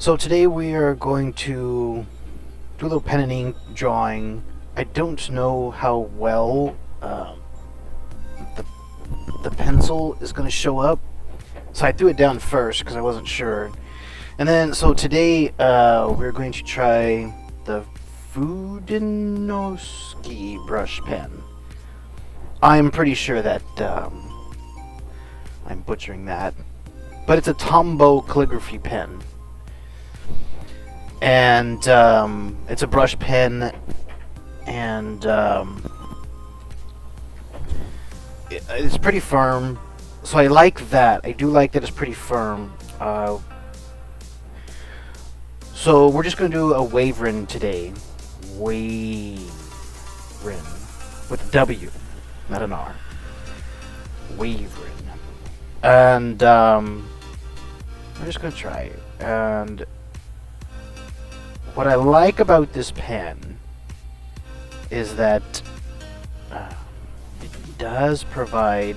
So today we are going to do a little pen and ink drawing. I don't know how well the, the pencil is going to show up, so I threw it down first because I wasn't sure. And then, so today we're going to try the Wudinowski brush pen. I'm pretty sure that I'm butchering that, but it's a Tombow calligraphy pen. And it's a brush pen, and it's pretty firm, so I like that. I do like that it's pretty firm. So we're just going to do a Wyvern today. Wyvern. With a W, not an R. Wyvern. And we're just going to try it. And what I like about this pen is that it does provide...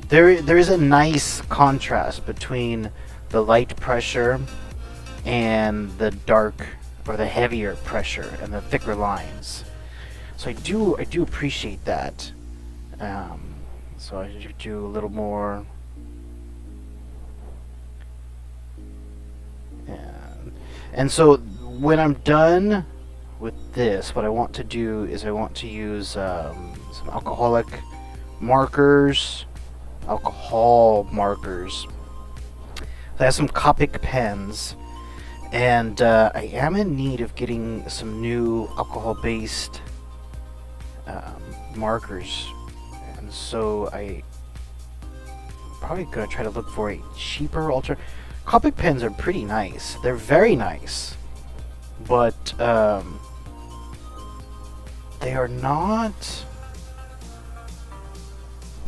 There is a nice contrast between the light pressure and the dark or the heavier pressure and the thicker lines. So I do appreciate that. So I do a little more. And so when I'm done with this, what I want to do is I want to use some alcohol markers. I have some Copic pens, and I am in need of getting some new alcohol-based markers, and so I'm probably going to try to look for a cheaper alternative. Copic pens are pretty nice. They're very nice, but they are not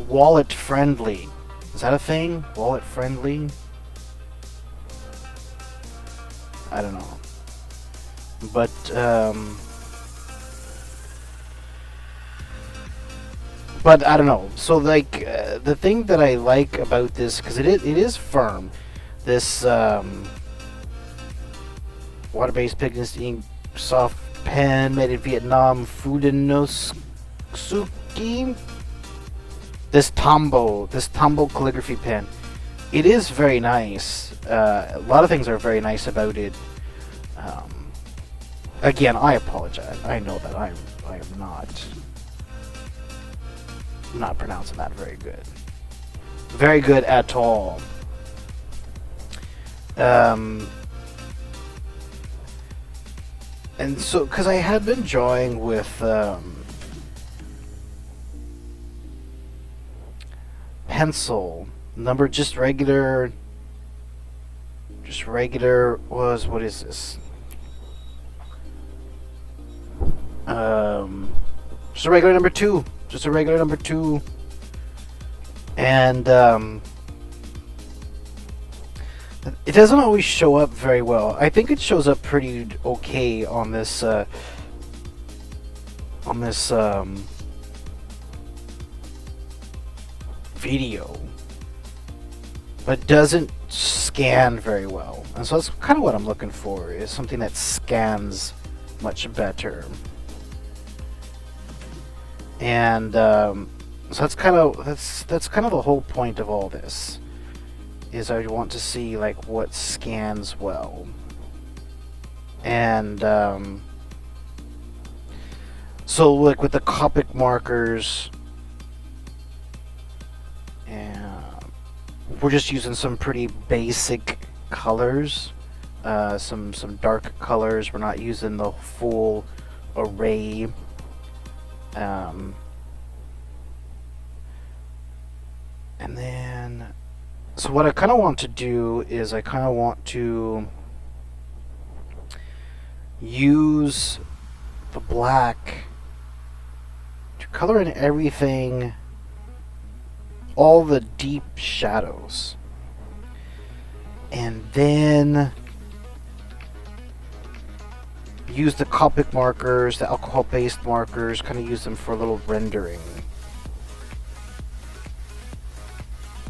wallet friendly. Is that a thing? Wallet friendly? I don't know. But I don't know. So like the thing that I like about this, because it is firm. This water-based pigment ink soft pen made in Vietnam, Wudinowski. This Tombow calligraphy pen. It is very nice. A lot of things are very nice about it. Again, I apologize. I know that I am not pronouncing that very good. Very good at all. And so, because I had been drawing with pencil number, just regular was, what is this? Just a regular number 2. Just a regular number 2. And it doesn't always show up very well. I think it shows up pretty okay on this video, but doesn't scan very well. And so that's kind of what I'm looking for, is something that scans much better. And so that's kind of the whole point of all this, is I want to see like what scans well. And so like with the Copic markers, we're just using some pretty basic colors, some dark colors. We're not using the full array. And then, so what I kind of want to do is I kind of want to use the black to color in everything, all the deep shadows, and then use the Copic markers, the alcohol-based markers, kind of use them for a little rendering.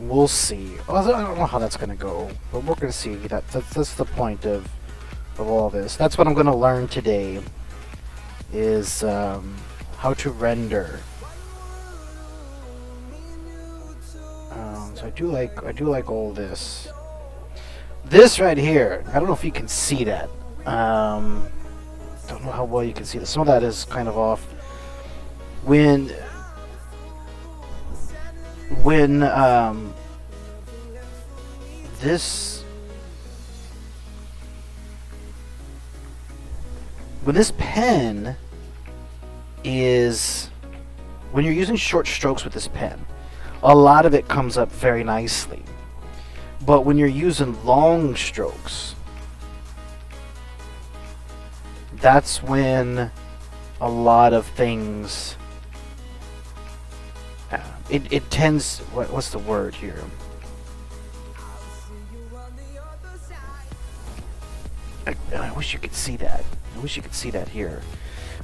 We'll see. Well, I don't know how that's gonna go, but we're gonna see. That's the point of all this. That's what I'm gonna learn today. Is how to render. So I do like all this. This right here. I don't know if you can see that. Don't know how well you can see this. Some of that is kind of off. When this pen is, when you're using short strokes with this pen, a lot of it comes up very nicely. But when you're using long strokes, that's when a lot of things it tends, what's the word here? I wish you could see that. I wish you could see that here,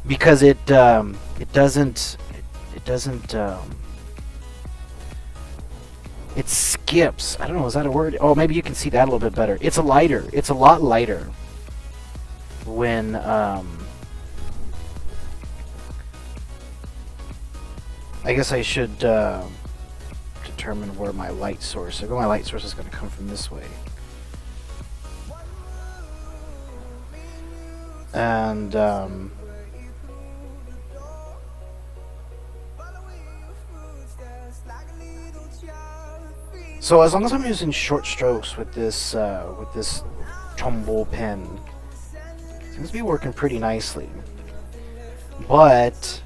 because it doesn't it skips. I don't know, is that a word? Oh, maybe you can see that a little bit better. It's a lot lighter when I guess I should determine where my light source. My light source is going to come from this way. And so as long as I'm using short strokes with this Tombow pen, it seems to be working pretty nicely. But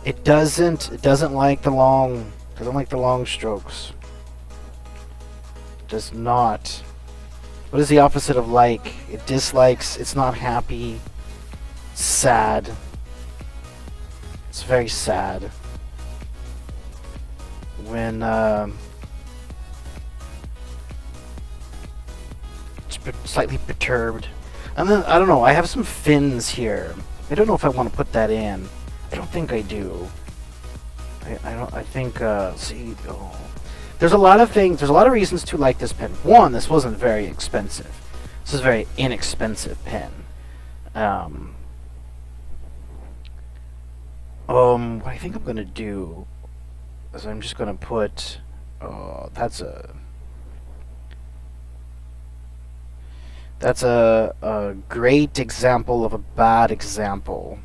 it doesn't like the long strokes. It does not. What is the opposite of like? It dislikes. It's not happy. Sad. It's very sad when it's slightly perturbed. And then I don't know. I have some fins here. I don't know if I want to put that in. I don't think I do. I don't. I think. See. Oh. There's a lot of things. There's a lot of reasons to like this pen. One, this wasn't very expensive. This is a very inexpensive pen. What I think I'm gonna do is I'm just gonna put. Oh, that's a great example of a bad example.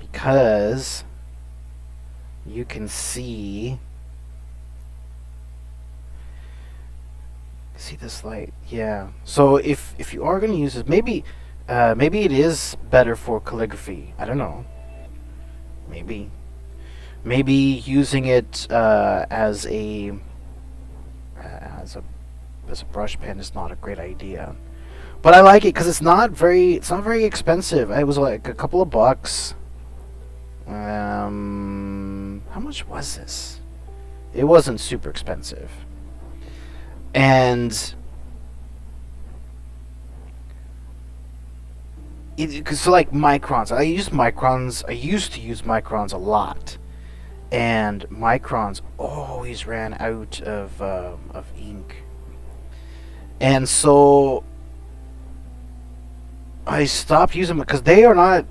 Because you can see this light. Yeah. So if you are going to use it, maybe it is better for calligraphy. I don't know. Maybe using it as a brush pen is not a great idea. But I like it because it's not very expensive. It was like a couple of bucks. How much was this? It wasn't super expensive. And so like microns. I used to use microns a lot. And microns always ran out of ink. And so I stopped using them because they are not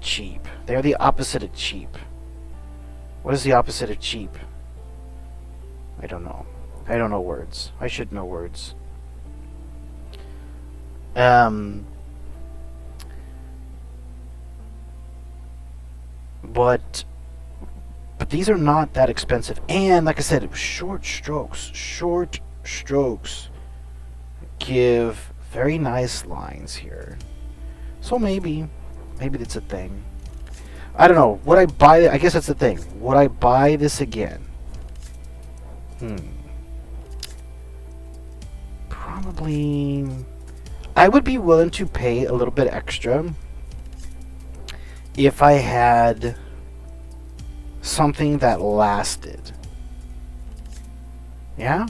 cheap. They are the opposite of cheap. What is the opposite of cheap? I don't know. I don't know words. I should know words. But these are not that expensive. And like I said, short strokes give very nice lines here. So maybe that's a thing. I don't know. Would I buy it? I guess that's the thing. Would I buy this again? Probably. I would be willing to pay a little bit extra if I had something that lasted. Yeah?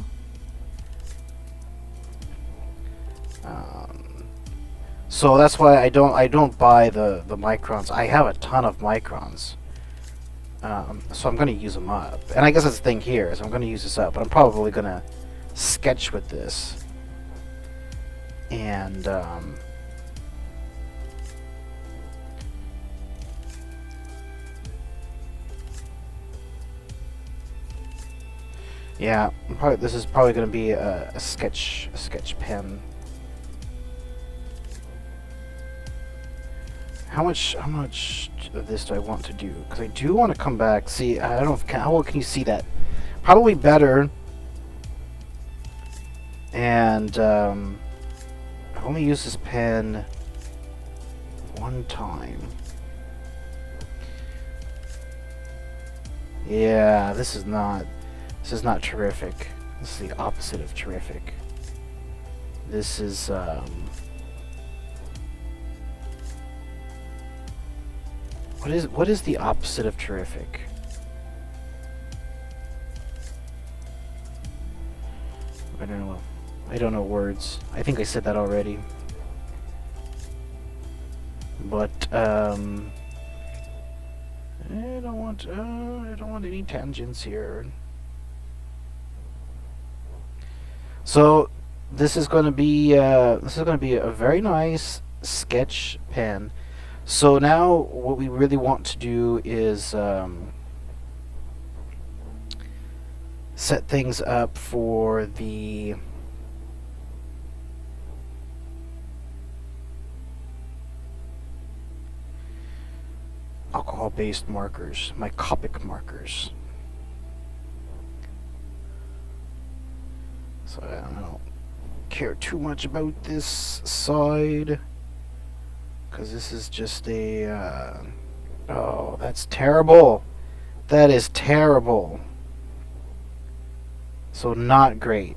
So that's why I don't buy the microns. I have a ton of microns. So I'm going to use them up. And I guess that's the thing here, is I'm going to use this up. But I'm probably going to sketch with this. And, yeah, this is probably going to be a sketch pen. How much of this do I want to do? Because I do want to come back. See, I don't know how well can you see that? Probably better. And I've only used this pen one time. Yeah, this is not terrific. This is the opposite of terrific. This is what is the opposite of terrific? I don't know. I don't know words. I think I said that already. But I don't want any tangents here. So this is going to be a very nice sketch pen. So now what we really want to do is set things up for the alcohol-based markers, my Copic markers. So I don't care too much about this side, because this is just a oh, that's terrible. That is terrible. So not great.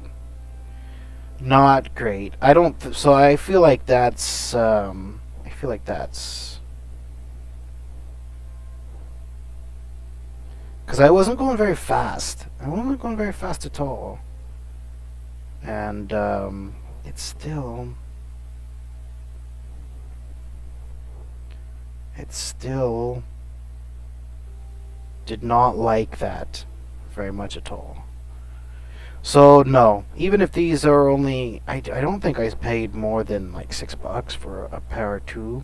Not great. I don't so I feel like that's because I wasn't going very fast. I wasn't going very fast at all. And it still did not like that very much at all. So no, even if these are only, I don't think I paid more than like $6 for a pair or two.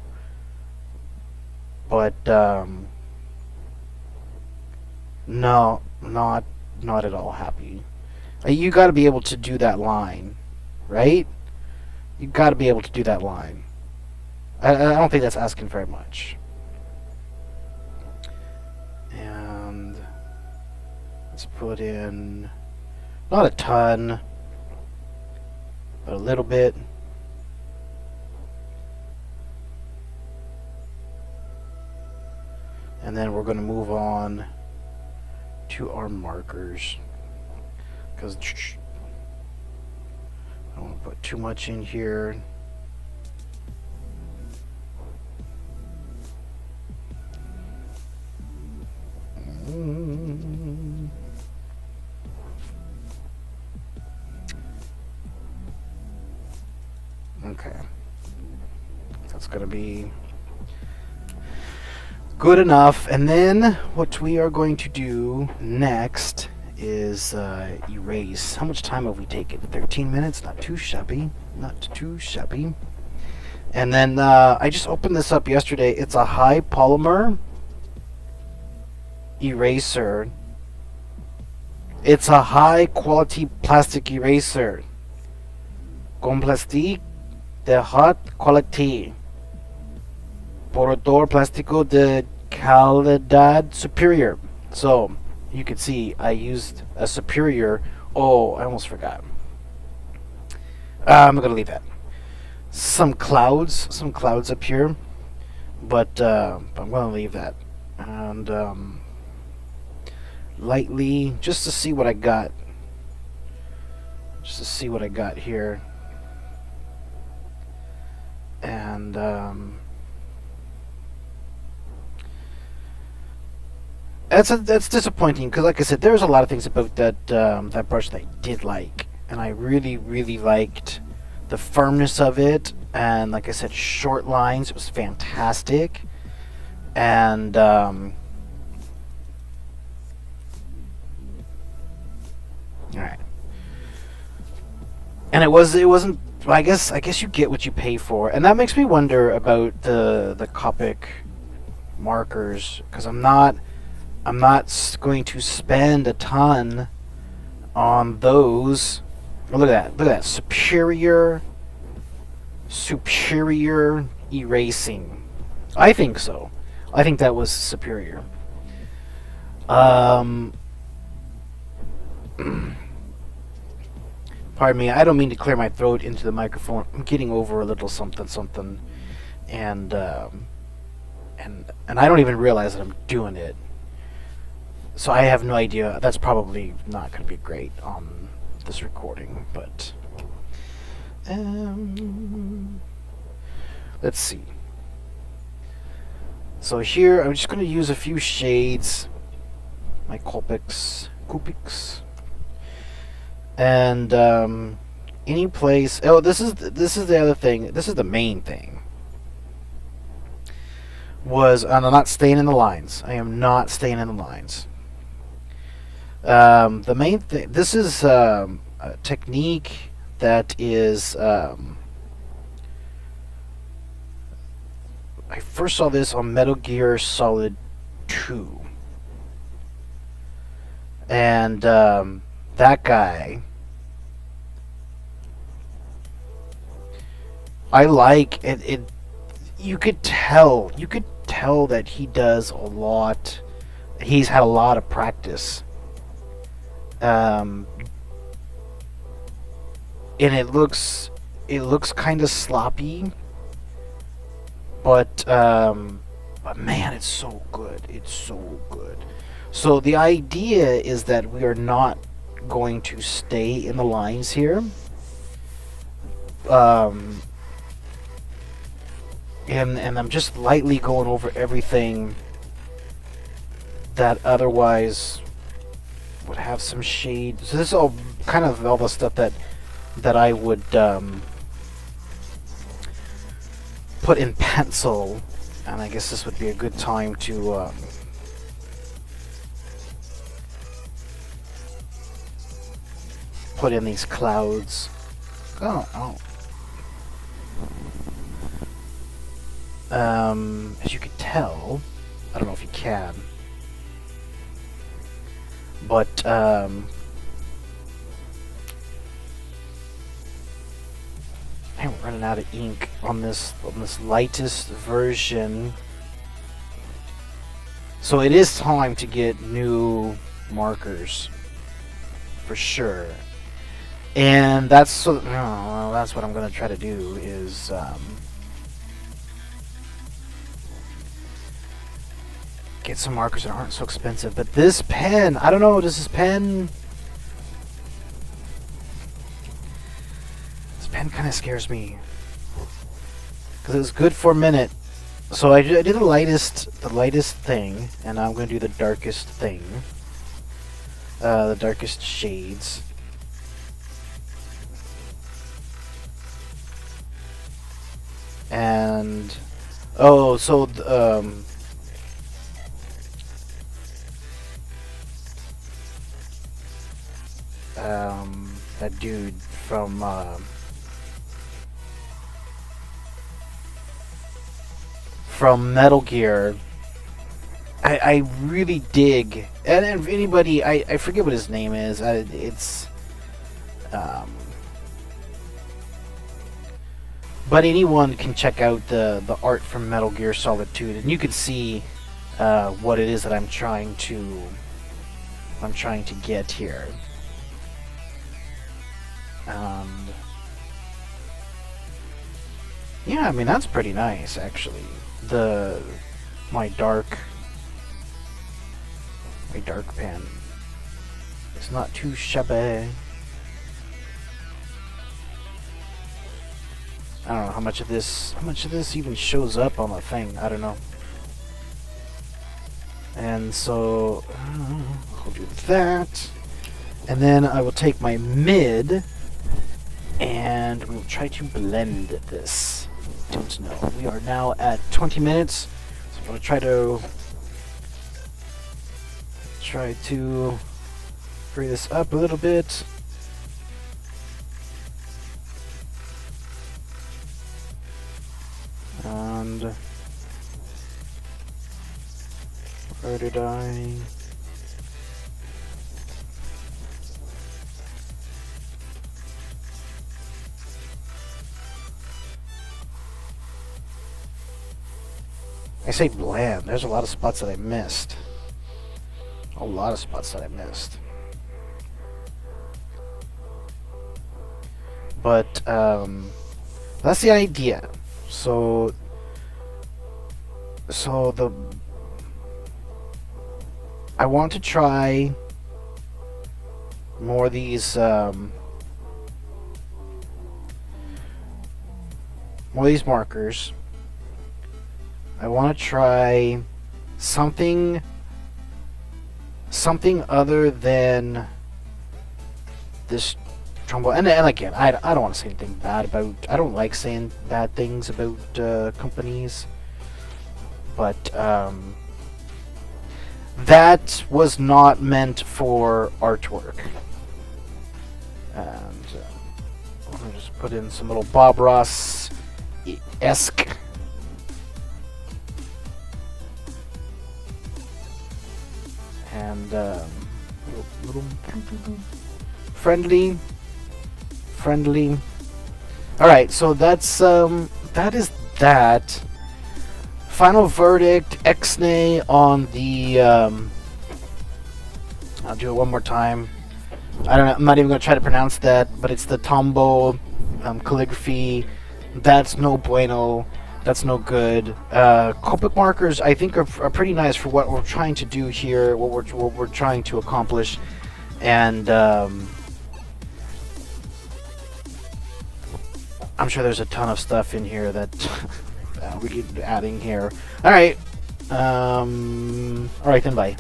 But no, not at all happy. You got to be able to do that line, right? You got to be able to do that line. I don't think that's asking very much. And let's put in not a ton, but a little bit. And then we're going to move on to our markers, because I don't want to put too much in here. Okay, that's gonna be good enough. And then what we are going to do next is erase. How much time have we taken? 13 minutes. Not too shabby. Not too shabby. And then I just opened this up yesterday. It's a high polymer eraser. It's a high quality plastic eraser. Con plastique de haute qualité. Por plástico de calidad superior. So you can see I used a superior. Oh, I almost forgot. I'm gonna leave that. Some clouds up here, but I'm gonna leave that. And lightly, just to see what I got. Just to see what I got here. And that's disappointing, because like I said, there's a lot of things about that that brush that I did like, and I really liked the firmness of it, and like I said, short lines. It was fantastic, and all right. And it wasn't. I guess you get what you pay for, and that makes me wonder about the Copic Markers, because I'm not going to spend a ton on those. Oh, look at that! Superior erasing. I think so. I think that was superior. Pardon me, I don't mean to clear my throat into the microphone. I'm getting over a little something, and I don't even realize that I'm doing it. So I have no idea. That's probably not going to be great on this recording, but let's see. So here, I'm just going to use a few shades, my Copics. And any place. Oh, this is the other thing. This is the main thing. And I'm not staying in the lines. I am not staying in the lines. The main thing. This is a technique that is. I first saw this on Metal Gear Solid 2, and that guy. I like it. You could tell that he does a lot. He's had a lot of practice. And it looks kind of sloppy, but man, it's so good. It's so good. So the idea is that we are not going to stay in the lines here. And I'm just lightly going over everything that otherwise would have some shade. So this is all kind of all the stuff that I would put in pencil, and I guess this would be a good time to put in these clouds. As you can tell, I don't know if you can, but I'm running out of ink on this lightest version. So it is time to get new markers for sure, and that's what I'm gonna try to do is. Get some markers that aren't so expensive. But this pen, I don't know, this pen kind of scares me, because it was good for a minute. So I did the lightest thing, and now I'm going to do the darkest thing, the darkest shades. And that dude from Metal Gear, I really dig, and if anybody, I forget what his name is, but anyone can check out the art from Metal Gear Solid 2, and you can see what it is that I'm trying to get here. Yeah, I mean, that's pretty nice, actually. My dark pen. It's not too shabby. I don't know how much of this even shows up on the thing. I don't know. And so I'll do that, and then I will take my mid. And we'll try to blend this. Don't know. We are now at 20 minutes. So I'm going to try to hurry this up a little bit. And where did I? I say bland. There's a lot of spots that I missed. A lot of spots that I missed. But that's the idea. So I want to try more of these markers. I want to try something other than this trombone. And again, I don't want to say anything bad about. I don't like saying bad things about companies, but that was not meant for artwork. And I'm gonna just put in some little Bob Ross-esque. And little friendly. All right, so that's that is that. Final verdict, X-nay on the. I'll do it one more time. I don't know. I'm not even gonna try to pronounce that, but it's the Tombow calligraphy. That's no bueno. That's no good. Copic markers, I think, are pretty nice for what we're trying to do here, what we're trying to accomplish, and I'm sure there's a ton of stuff in here that we could be adding here. All right. All right then. Bye.